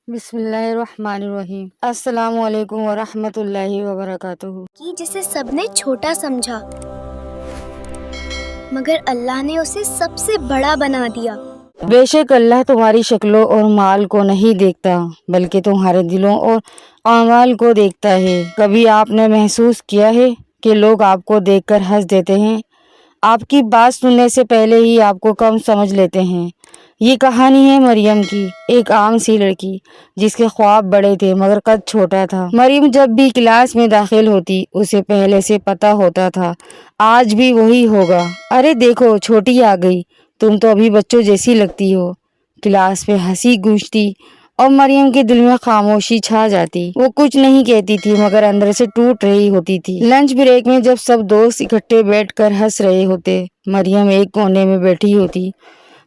بسم اللہ الرحمن الرحیم۔ السلام علیکم ورحمۃ اللہ وبرکاتہ۔ کہ جسے سب نے چھوٹا سمجھا مگر اللہ نے اسے سب سے بڑا بنا دیا۔ بے شک اللہ تمہاری شکلوں اور مال کو نہیں دیکھتا بلکہ تمہارے دلوں اور اعمال کو دیکھتا ہے۔ کبھی آپ نے محسوس کیا ہے کہ لوگ آپ کو دیکھ کر ہنس دیتے ہیں، آپ کی بات سننے سے پہلے ہی آپ کو کم سمجھ لیتے ہیں؟ یہ کہانی ہے مریم کی، ایک عام سی لڑکی جس کے خواب بڑے تھے مگر قد چھوٹا تھا۔ مریم جب بھی کلاس میں داخل ہوتی اسے پہلے سے پتا ہوتا تھا آج بھی وہی ہوگا۔ ارے دیکھو چھوٹی آ گئی، تم تو ابھی بچوں جیسی لگتی ہو۔ کلاس میں ہنسی گونجتی اور مریم کے دل میں خاموشی چھا جاتی۔ وہ کچھ نہیں کہتی تھی مگر اندر سے ٹوٹ رہی ہوتی تھی۔ لنچ بریک میں جب سب دوست اکٹھے بیٹھ کر ہنس رہے ہوتے، مریم ایک کونے میں بیٹھی ہوتی،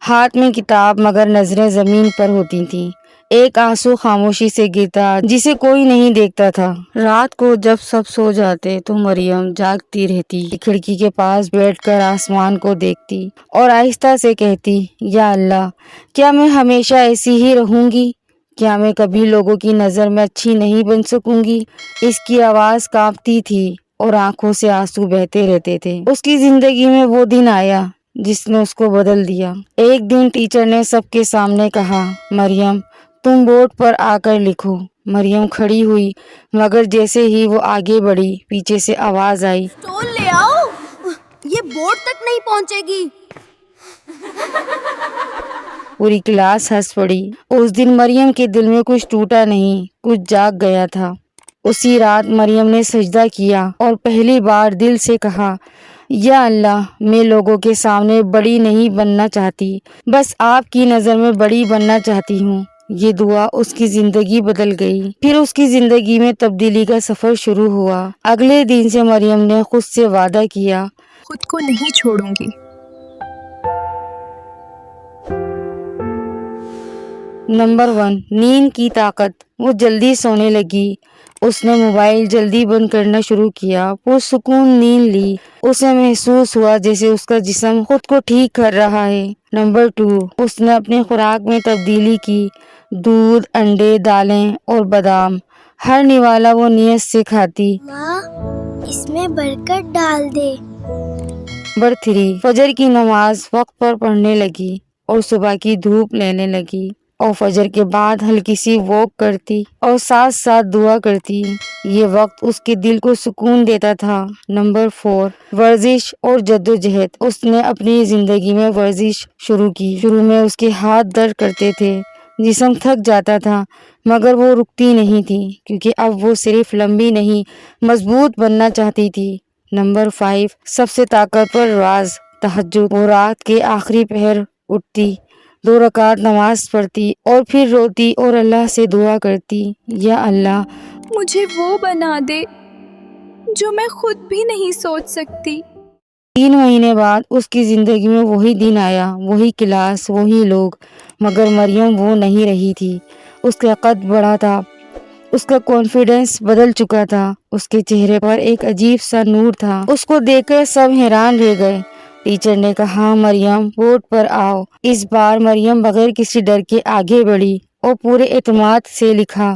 ہاتھ میں کتاب مگر نظریں زمین پر ہوتی تھیں۔ ایک آنسو خاموشی سے گرتا جسے کوئی نہیں دیکھتا تھا۔ رات کو جب سب سو جاتے تو مریم جاگتی رہتی، کھڑکی کے پاس بیٹھ کر آسمان کو دیکھتی اور آہستہ سے کہتی، یا اللہ، کیا میں ہمیشہ ایسی ہی رہوں گی؟ کیا میں کبھی لوگوں کی نظر میں اچھی نہیں بن سکوں گی؟ اس کی آواز کانپتی تھی اور آنکھوں سے آنسو بہتے رہتے تھے۔ اس کی زندگی میں وہ دن آیا جس نے اس کو بدل دیا۔ ایک دن ٹیچر نے سب کے سامنے کہا، مریم تم بورڈ پر آ کر لکھو۔ مریم کھڑی ہوئی مگر جیسے ہی وہ آگے بڑھی پیچھے سے آواز آئی، اسٹول لے آؤ، یہ بورڈ تک نہیں پہنچے گی۔ پوری کلاس ہنس پڑی۔ اس دن مریم کے دل میں کچھ ٹوٹا نہیں، کچھ جاگ گیا تھا۔ اسی رات مریم نے سجدہ کیا اور پہلی بار دل سے کہا، یا اللہ، میں لوگوں کے سامنے بڑی نہیں بننا چاہتی، بس آپ کی نظر میں بڑی بننا چاہتی ہوں۔ یہ دعا اس کی زندگی بدل گئی۔ پھر اس کی زندگی میں تبدیلی کا سفر شروع ہوا۔ اگلے دن سے مریم نے خود سے وعدہ کیا، خود کو نہیں چھوڑوں گی۔ نمبر 1، نیند کی طاقت۔ وہ جلدی سونے لگی۔ اس نے موبائل جلدی بند کرنا شروع کیا، پرسکون نیند لی۔ اسے محسوس ہوا جیسے اس کا جسم خود کو ٹھیک کر رہا ہے۔ نمبر 2، اس نے اپنی خوراک میں تبدیلی کی، دودھ، انڈے، دالیں اور بادام، ہر نوالا وہ نیت سے کھاتی۔ ماں، اس میں برکت ڈال دے۔ نمبر 3، فجر کی نماز وقت پر پڑھنے لگی اور صبح کی دھوپ لینے لگی، اور فجر کے بعد ہلکی سی واک کرتی اور ساتھ ساتھ دعا کرتی۔ یہ وقت اس کے دل کو سکون دیتا تھا۔ نمبر 4، ورزش اور جدوجہد۔ اس نے اپنی زندگی میں ورزش شروع کی۔ شروع میں اس کے ہاتھ درد کرتے تھے، جسم تھک جاتا تھا، مگر وہ رکتی نہیں تھی کیونکہ اب وہ صرف لمبی نہیں، مضبوط بننا چاہتی تھی۔ نمبر 5، سب سے طاقتور راز تہجد۔ وہ رات کے آخری پہر اٹھتی، 2 رکعت نماز پڑھتی اور پھر روتی اور اللہ سے دعا کرتی، یا اللہ، مجھے وہ بنا دے جو میں خود بھی نہیں سوچ سکتی۔ 3 مہینے بعد اس کی زندگی میں وہی دن آیا، وہی کلاس، وہی لوگ، مگر مریم وہ نہیں رہی تھی۔ اس کا قد بڑھا تھا، اس کا کانفیڈنس بدل چکا تھا، اس کے چہرے پر ایک عجیب سا نور تھا۔ اس کو دیکھ کر سب حیران رہ گئے۔ ٹیچر نے کہا، مریم بورڈ پر آؤ۔ اس بار مریم بغیر کسی ڈر کے آگے بڑھی اور پورے اعتماد سے لکھا۔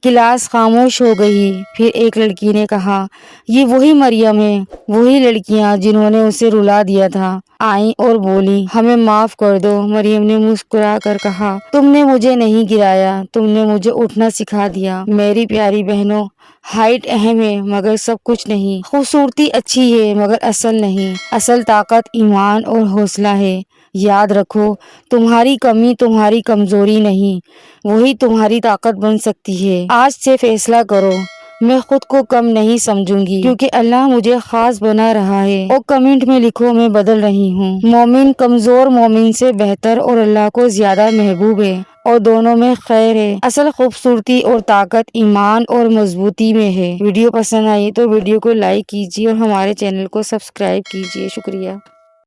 کلاس خاموش ہو گئی۔ پھر ایک لڑکی نے کہا، یہ وہی مریم ہے، وہی لڑکیاں جنہوں نے اسے رلا دیا تھا، آئیں اور بولی، ہمیں معاف کر دو۔ مریم نے مسکرا کر کہا، تم نے مجھے نہیں گرایا، تم نے مجھے اٹھنا سکھا دیا۔ میری پیاری بہنوں، ہائٹ اہم ہے مگر سب کچھ نہیں۔ خوبصورتی اچھی ہے مگر اصل نہیں۔ اصل طاقت ایمان اور حوصلہ ہے۔ یاد رکھو، تمہاری کمی تمہاری کمزوری نہیں، وہی تمہاری طاقت بن سکتی ہے۔ آج سے فیصلہ کرو، میں خود کو کم نہیں سمجھوں گی کیونکہ اللہ مجھے خاص بنا رہا ہے۔ اور کمنٹ میں لکھو، میں بدل رہی ہوں۔ مومن کمزور مومن سے بہتر اور اللہ کو زیادہ محبوب ہے، اور دونوں میں خیر ہے۔ اصل خوبصورتی اور طاقت ایمان اور مضبوطی میں ہے۔ ویڈیو پسند آئی تو ویڈیو کو لائک کیجیے اور ہمارے چینل کو سبسکرائب کیجیے۔ شکریہ۔